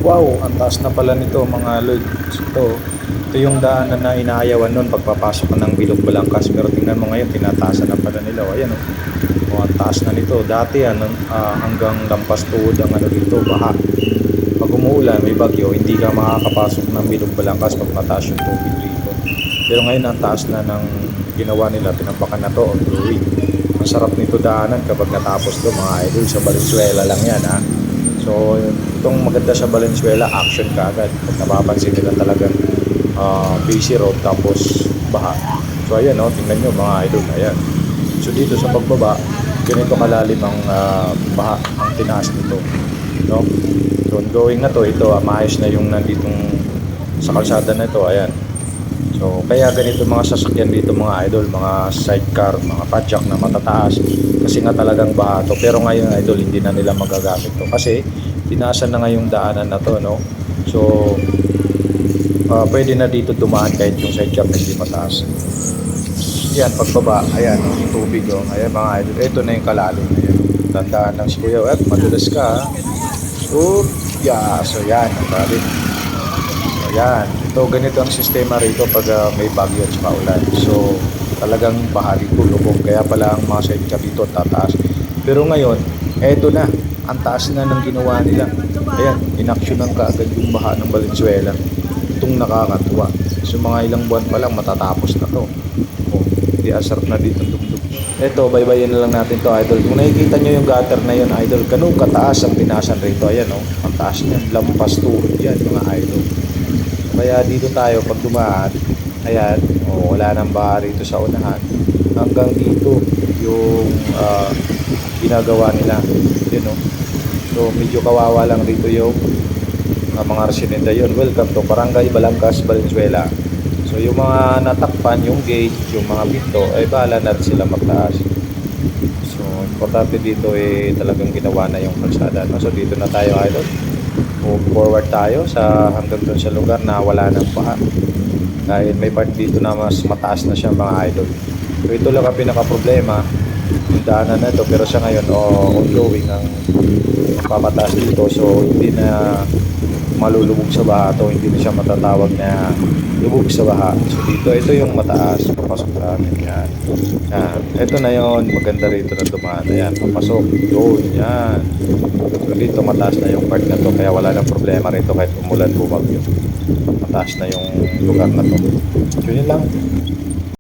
Wow, ang taas na pala nito mga lods. Ito yung daanan na inaayawan nun pagpapasok ka ng Bilog Balangkas. Pero tingnan mo ngayon, tinataasan na pala nila. O, ayan o. O, ang taas na nito. Dati yan, hanggang lampas tuhod ang ano dito, baha. Pag umuulan, may bagyo, hindi ka makakapasok ng Bilog Balangkas pag mataas yung tubig dito. Pero ngayon, ang taas na ng ginawa nila, tinampakan na to, on growing. Ang sarap nito daanan kapag natapos to mga idol. Sa Valenzuela lang yan ha. So, itong maganda sa Valenzuela, action ka agad. Pag napapansin nila talagang busy road tapos baha. So, ayan o, tingnan nyo mga idol, ayan. So, dito sa pagbaba, ganito kalalim ang baha, ang tinaas nito. No? So, ongoing na to, ito, maayos na yung nanditong sa kalsada na ito, ayan. So, kaya ganito mga sasakyan dito mga idol, mga sidecar, mga padjak na matataas kasi nga talagang baha to. Pero ngayon idol, hindi na nila magagamit to kasi tinaasan na nga yung daanan na to, no? So, pwede na dito dumaan kahit yung sidecar na hindi mataas. Yan, pagbaba, ayan, yung tubig, oh. Ayan mga idol, ito na yung kalalim. Ayan, tandaan lang si Kuya, at madulas ka, ha? So, yeah, so yan, ang kalalim. So, yan. Ito, ganito ang sistema rito pag may bagyo at saka ulan. So, talagang bahagi ko lubog. Kaya pala ang mga sidecar dito tataas. Pero ngayon, eto na. Ang taas na ng ginawa nila. Ayan, inaksyonan ka agad yung baha ng Valenzuela. Itong nakakatuwa. So, mga ilang buwan pa lang matatapos na to. Oh, di asarap na dito tugtog. Eto, baybayin na lang natin to, idol. Kung nakikita nyo yung gutter na yun, idol, ganun kataas ang tinasan rito. Ayan, oh, ang taas niyan. Lampas tuhod yan, mga idol. Kaya dito tayo pag dumaan, ayan, wala nang baha rito sa unahan. Hanggang dito yung ginagawa nila. Yun, no? So medyo kawawa lang rito yung mga residente yun. Welcome to Barangay Balangkas, Valenzuela. So yung mga natakpan, yung gate, yung mga pinto, ay bahala na sila magtaas. So importante dito talagang ginawa na yung kalsada, no? So dito na tayo, idol. Move forward tayo sa hanggang doon sa lugar na wala nang baha. Dahil may part dito na mas mataas na siya mga idol. So ito lang ang pinaka-problema, yung daanan na ito. Pero sa ngayon, ongoing ang pamataas dito. So hindi na malulubog sa baha to, hindi na siya matatawag na lubog sa baha. So dito, ito yung mataas, papasok sa amin yan. Ito na yon, maganda rito na dumaan. Ayan, papasok doon, yan. So dito mataas na yung part na to, kaya wala nang problema rito kahit umulan bumagyo. Mataas na yung lugar na to. So yun lang.